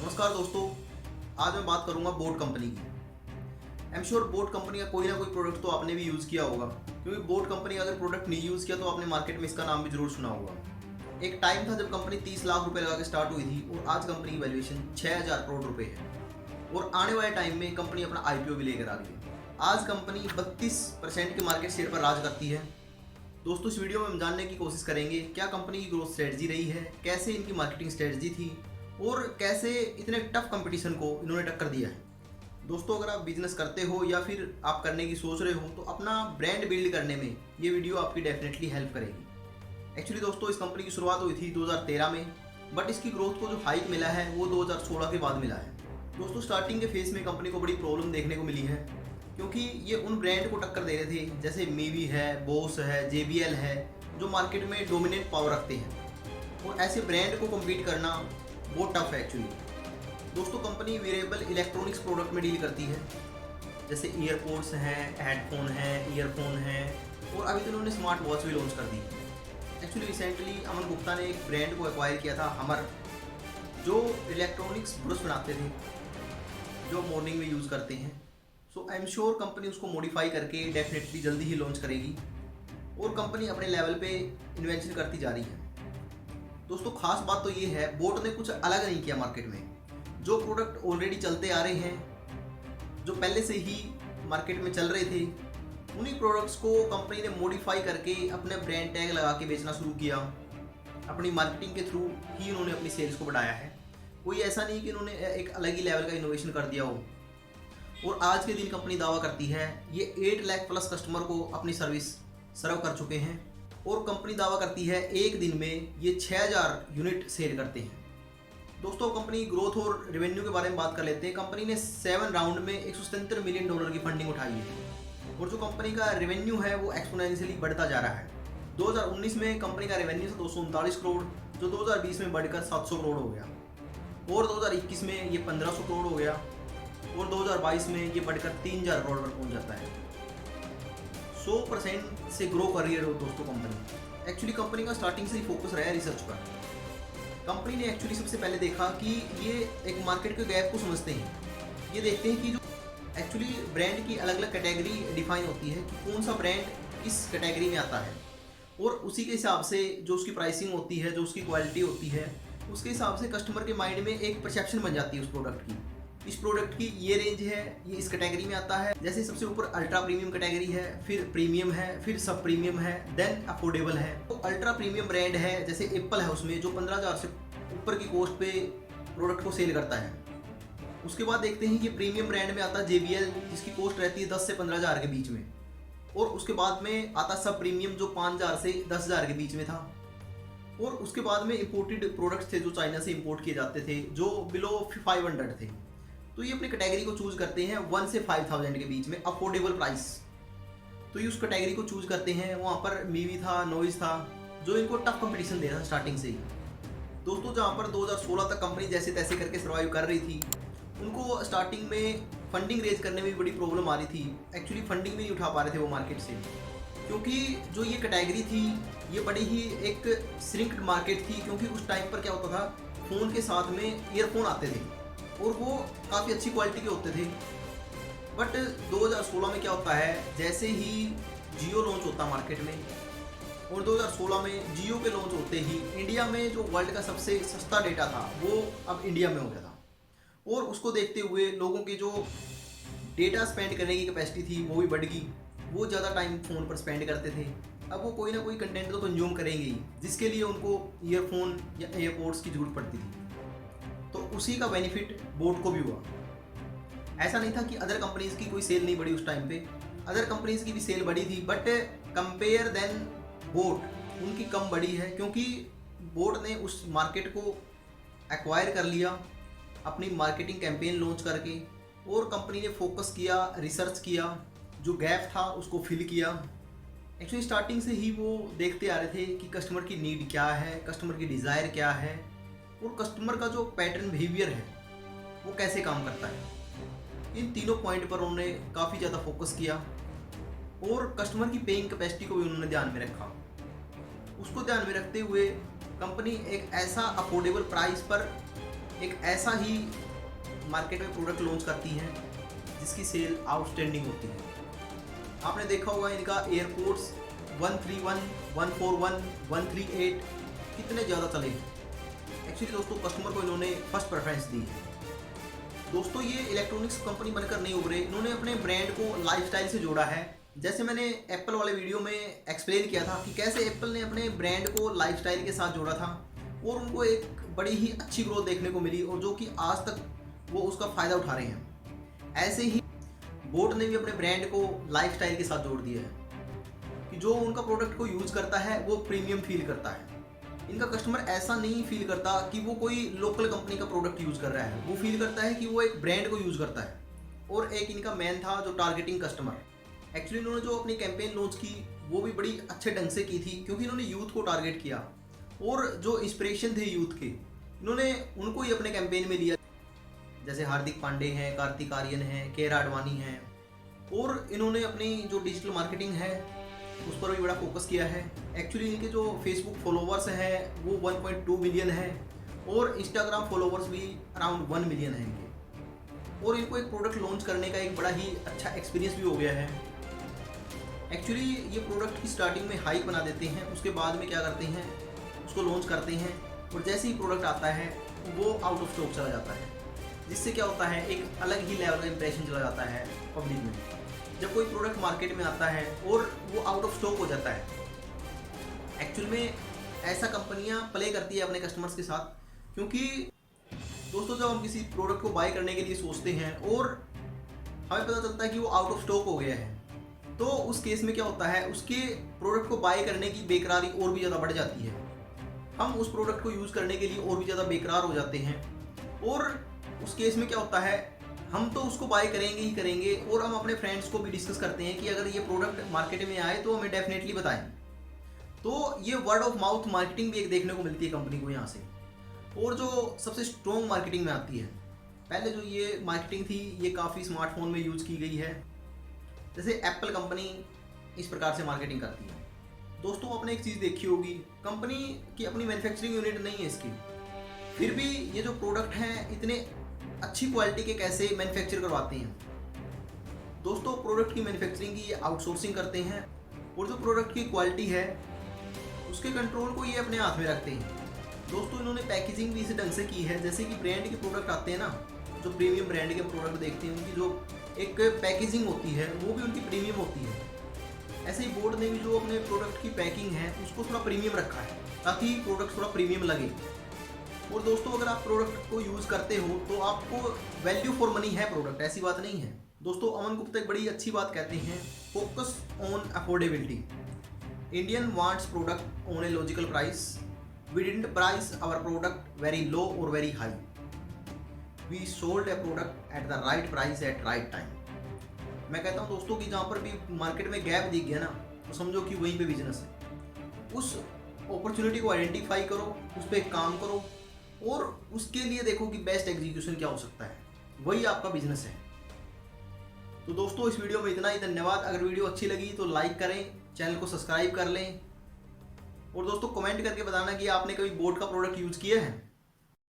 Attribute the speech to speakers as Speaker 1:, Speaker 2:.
Speaker 1: नमस्कार दोस्तों, आज मैं बात करूंगा बोट कंपनी की। I am sure boat company का कोई ना कोई प्रोडक्ट तो आपने भी यूज़ किया होगा, क्योंकि बोट कंपनी का अगर प्रोडक्ट नहीं यूज़ किया तो आपने मार्केट में इसका नाम भी जरूर सुना होगा। एक टाइम था जब कंपनी 30 लाख रुपए लगा के स्टार्ट हुई थी और आज कंपनी की वैल्यूएशन 6000 करोड़ रुपए है और आने वाले टाइम में कंपनी अपना आईपीओ भी लेकर आ रही है। आज कंपनी 32% के मार्केट शेयर पर राज करती है। दोस्तों, इस वीडियो में हम जानने की कोशिश करेंगे क्या कंपनी की ग्रोथ स्ट्रेटजी रही है, कैसे इनकी मार्केटिंग स्ट्रेटजी थी और कैसे इतने टफ कंपटीशन को इन्होंने टक्कर दिया है। दोस्तों, अगर आप बिजनेस करते हो या फिर आप करने की सोच रहे हो तो अपना ब्रांड बिल्ड करने में ये वीडियो आपकी डेफिनेटली हेल्प करेगी। एक्चुअली दोस्तों, इस कंपनी की शुरुआत हुई थी 2013 में, बट इसकी ग्रोथ को जो हाइक मिला है वो 2016 के बाद मिला है। दोस्तों, स्टार्टिंग के फेज में कंपनी को बड़ी प्रॉब्लम देखने को मिली है, क्योंकि ये उन ब्रांड को टक्कर दे रहे थे जैसे मीवी है, बोस है, JBL है, जो मार्केट में डोमिनेंट पावर रखते हैं और ऐसे ब्रांड को कम्पीट करना बहुत टफ है एक्चुअली। दोस्तों, कंपनी वेरिएबल इलेक्ट्रॉनिक्स प्रोडक्ट में डील करती है, जैसे ईयरपोड्स हैं, हेडफोन हैं, ईयरफोन हैं और अभी तो उन्होंने स्मार्ट वॉच भी लॉन्च कर दी। एक्चुअली रिसेंटली अमन गुप्ता ने एक ब्रांड को एक्वायर किया था, हमर, जो इलेक्ट्रॉनिक्स ब्रश बनाते थे जो मॉर्निंग में यूज़ करते हैं। सो आई एम श्योर कंपनी उसको मॉडिफाई करके डेफिनेटली जल्दी ही लॉन्च करेगी और कंपनी अपने लेवल पे इन्वेंशन करती जा रही है। दोस्तों, खास बात तो ये है, बोट ने कुछ अलग नहीं किया मार्केट में। जो प्रोडक्ट ऑलरेडी चलते आ रहे हैं, जो पहले से ही मार्केट में चल रहे थे, उन्हीं प्रोडक्ट्स को कंपनी ने मॉडिफाई करके अपने ब्रांड टैग लगा के बेचना शुरू किया। अपनी मार्केटिंग के थ्रू ही उन्होंने अपनी सेल्स को बढ़ाया है। कोई ऐसा नहीं कि उन्होंने एक अलग ही लेवल का इनोवेशन कर दिया हो। और आज के दिन कंपनी दावा करती है ये 8 लाख प्लस कस्टमर को अपनी सर्विस सर्व कर चुके हैं और कंपनी दावा करती है एक दिन में ये 6000 यूनिट सेल करते हैं। दोस्तों, कंपनी ग्रोथ और रेवेन्यू के बारे में बात कर लेते हैं। कंपनी ने 7 राउंड में $177 मिलियन की फंडिंग उठाई है और जो कंपनी का रेवेन्यू है वो एक्सपोनेंशियली बढ़ता जा रहा है। 2019 में कंपनी का रेवेन्यू था 239 करोड़, जो 2020 में बढ़कर 700 करोड़ हो गया और 2021 में ये 1500 करोड़ हो गया और 2022 में ये बढ़कर 3000 करोड़ पर पहुंच जाता है। 100% से ग्रो कर रही है दोस्तों कंपनी। एक्चुअली कंपनी का स्टार्टिंग से ही फोकस रहा है रिसर्च पर। कंपनी ने एक्चुअली सबसे पहले देखा कि ये एक मार्केट के गैप को समझते हैं। ये देखते हैं कि जो एक्चुअली ब्रांड की अलग अलग कैटेगरी डिफाइन होती है कि कौन सा ब्रांड किस कैटेगरी में आता है और उसी के हिसाब से जो उसकी प्राइसिंग होती है, जो उसकी क्वालिटी होती है, उसके हिसाब से कस्टमर के माइंड में एक परसेप्शन बन जाती है उस प्रोडक्ट की। इस प्रोडक्ट की ये रेंज है, ये इस कैटेगरी में आता है। जैसे सबसे ऊपर अल्ट्रा प्रीमियम कैटेगरी है, फिर प्रीमियम है, फिर सब प्रीमियम है, देन अफोर्डेबल है। तो अल्ट्रा प्रीमियम ब्रांड है जैसे एप्पल है, उसमें जो 15,000 से ऊपर की कॉस्ट पे प्रोडक्ट को सेल करता है। उसके बाद देखते हैं कि प्रीमियम ब्रांड में आता है JBL, जिसकी कॉस्ट रहती है 10 से 15,000 के बीच में। और उसके बाद में आता सब प्रीमियम जो 5,000 से 10,000 के बीच में था। और उसके बाद में इम्पोर्टेड प्रोडक्ट्स थे जो चाइना से इम्पोर्ट किए जाते थे, जो बिलो 500 थे। तो ये अपनी कैटेगरी को चूज करते हैं 1 से 5000 के बीच में अफोर्डेबल प्राइस। तो ये उस कैटेगरी को चूज करते हैं। वहाँ पर मीवी था, नॉइज था, जो इनको टफ कंपटीशन दे रहा था स्टार्टिंग से ही। दोस्तों, जहाँ पर 2016 तक कंपनी जैसे तैसे करके सर्वाइव कर रही थी, उनको स्टार्टिंग में फंडिंग रेज करने में भी बड़ी प्रॉब्लम आ रही थी। एक्चुअली फंडिंग भी नहीं उठा पा रहे थे वो मार्केट से, क्योंकि जो ये कैटेगरी थी ये बड़ी ही एक श्रिंक्ड मार्केट थी। क्योंकि उस टाइम पर क्या होता था, फ़ोन के साथ में ईयरफोन आते थे और वो काफ़ी अच्छी क्वालिटी के होते थे। बट 2016 में क्या होता है, जैसे ही जियो लॉन्च होता मार्केट में और 2016 में जियो के लॉन्च होते ही इंडिया में जो वर्ल्ड का सबसे सस्ता डेटा था वो अब इंडिया में हो गया था। और उसको देखते हुए लोगों की जो डेटा स्पेंड करने की कैपेसिटी थी वो भी बढ़ गई। वो ज़्यादा टाइम फ़ोन पर स्पेंड करते थे। अब वो कोई ना कोई कंटेंट तो कंज्यूम करेंगे ही, जिसके लिए उनको ईयरफोन या एयरपोड्स की ज़रूरत पड़ती थी। तो उसी का बेनिफिट बोट को भी हुआ। ऐसा नहीं था कि अदर कंपनीज की कोई सेल नहीं बढ़ी उस टाइम पे, अदर कंपनीज की भी सेल बढ़ी थी, बट कंपेयर देन बोट उनकी कम बढ़ी है, क्योंकि बोट ने उस मार्केट को एक्वायर कर लिया अपनी मार्केटिंग कैंपेन लॉन्च करके और कंपनी ने फोकस किया, रिसर्च किया, जो गैप था उसको फिल किया। एक्चुअली स्टार्टिंग से ही वो देखते आ रहे थे कि कस्टमर की नीड क्या है, कस्टमर की डिज़ायर क्या है और कस्टमर का जो पैटर्न बिहेवियर है वो कैसे काम करता है। इन तीनों पॉइंट पर उन्होंने काफ़ी ज़्यादा फोकस किया और कस्टमर की पेइंग कैपेसिटी को भी उन्होंने ध्यान में रखा। उसको ध्यान में रखते हुए कंपनी एक ऐसा अफोर्डेबल प्राइस पर एक ऐसा ही मार्केट में प्रोडक्ट लॉन्च करती हैं जिसकी सेल आउटस्टैंडिंग होती है। आपने देखा होगा इनका एयरपोर्ट्स 131, 141, 138 कितने ज़्यादा चले हैं। एक्चुअली दोस्तों कस्टमर को इन्होंने फर्स्ट प्रेफरेंस दी है। दोस्तों ये इलेक्ट्रॉनिक्स कंपनी बनकर नहीं उभरे, इन्होंने अपने ब्रांड को लाइफस्टाइल से जोड़ा है। जैसे मैंने एप्पल वाले वीडियो में एक्सप्लेन किया था कि कैसे एप्पल ने अपने ब्रांड को लाइफस्टाइल के साथ जोड़ा था और उनको एक बड़ी ही अच्छी ग्रोथ देखने को मिली और जो कि आज तक वो उसका फ़ायदा उठा रहे हैं। ऐसे ही बोट ने भी अपने ब्रांड को लाइफस्टाइल के साथ जोड़ दिया है कि जो उनका प्रोडक्ट को यूज़ करता है वो प्रीमियम फील करता है। इनका कस्टमर ऐसा नहीं फील करता कि वो कोई लोकल कंपनी का प्रोडक्ट यूज़ कर रहा है, वो फील करता है कि वो एक ब्रांड को यूज़ करता है। और एक इनका मेन था जो टारगेटिंग कस्टमर। एक्चुअली इन्होंने जो अपनी कैंपेन लॉन्च की वो भी बड़ी अच्छे ढंग से की थी क्योंकि इन्होंने यूथ को टारगेट किया और जो इंस्पिरेशन थे यूथ के इन्होंने उनको ही अपने कैंपेन में लिया। जैसे हार्दिक पांडे हैं, कार्तिक आर्यन हैं, कियारा आडवाणी हैं। और इन्होंने अपनी जो डिजिटल मार्केटिंग है उस पर भी बड़ा फोकस किया है। एक्चुअली इनके जो फेसबुक फॉलोवर्स हैं वो 1.2 मिलियन है और इंस्टाग्राम फॉलोवर्स भी अराउंड 1 मिलियन है इनके। और इनको एक प्रोडक्ट लॉन्च करने का एक बड़ा ही अच्छा एक्सपीरियंस भी हो गया है। एक्चुअली ये प्रोडक्ट की स्टार्टिंग में हाइप बना देते हैं, उसके बाद में क्या करते हैं उसको लॉन्च करते हैं और जैसे ही प्रोडक्ट आता है वो आउट ऑफ स्टॉक चला जाता है, जिससे क्या होता है एक अलग ही लेवल का इंप्रेशन चला जाता है पब्लिक में। जब कोई प्रोडक्ट मार्केट में आता है और वो आउट ऑफ स्टॉक हो जाता है, एक्चुअल में ऐसा कंपनियां प्ले करती है अपने कस्टमर्स के साथ। क्योंकि दोस्तों जब हम किसी प्रोडक्ट को बाय करने के लिए सोचते हैं और हमें पता चलता है कि वो आउट ऑफ स्टॉक हो गया है, तो उस केस में क्या होता है उसके प्रोडक्ट को बाय करने की बेकरारी और भी ज़्यादा बढ़ जाती है। हम उस प्रोडक्ट को यूज़ करने के लिए और भी ज़्यादा बेकरार हो जाते हैं और उस केस में क्या होता है हम तो उसको बाय करेंगे ही करेंगे और हम अपने फ्रेंड्स को भी डिस्कस करते हैं कि अगर ये प्रोडक्ट मार्केट में आए तो हमें डेफिनेटली बताएं। तो ये वर्ड ऑफ माउथ मार्केटिंग भी एक देखने को मिलती है कंपनी को यहाँ से। और जो सबसे स्ट्रॉन्ग मार्केटिंग में आती है, पहले जो ये मार्केटिंग थी ये काफ़ी स्मार्टफोन में यूज़ की गई है। जैसे एप्पल कंपनी इस प्रकार से मार्केटिंग करती है। दोस्तों आपने एक चीज़ देखी होगी, कंपनी की अपनी मैन्युफैक्चरिंग यूनिट नहीं है इसकी, फिर भी ये जो प्रोडक्ट हैं इतने अच्छी क्वालिटी के कैसे मैन्युफैक्चर करवाते हैं। दोस्तों प्रोडक्ट की मैन्युफैक्चरिंग की ये आउटसोर्सिंग करते हैं और जो प्रोडक्ट की क्वालिटी है उसके कंट्रोल को ये अपने हाथ में रखते हैं। दोस्तों इन्होंने पैकेजिंग भी इस ढंग से की है, जैसे कि ब्रांड के प्रोडक्ट आते हैं ना, जो प्रीमियम ब्रांड के प्रोडक्ट देखते हैं उनकी जो एक पैकेजिंग होती है वो भी उनकी प्रीमियम होती है। ऐसे ही बोर्ड ने भी जो अपने प्रोडक्ट की पैकिंग है उसको थोड़ा प्रीमियम रखा है ताकि प्रोडक्ट थोड़ा प्रीमियम लगे। और दोस्तों अगर आप प्रोडक्ट को यूज़ करते हो तो आपको वैल्यू फॉर मनी है प्रोडक्ट, ऐसी बात नहीं है। दोस्तों अमन गुप्ता एक बड़ी अच्छी बात कहते हैं, focus on affordability. Indian wants product on a logical price, we didn't price our product very low और very high, we sold a product at the right price at right time. मैं कहता हूँ दोस्तों कि जहाँ पर भी मार्केट में गैप दिख गया ना तो समझो कि वहीं पे बिजनेस है। उस अपॉर्चुनिटी को आइडेंटिफाई करो, उस पर काम करो और उसके लिए देखो कि बेस्ट एग्जीक्यूशन क्या हो सकता है, वही आपका बिजनेस है। तो दोस्तों इस वीडियो में इतना ही। धन्यवाद। अगर वीडियो अच्छी लगी तो लाइक करें, चैनल को सब्सक्राइब कर लें और दोस्तों कमेंट करके बताना कि आपने कभी बोट का प्रोडक्ट यूज़ किया है।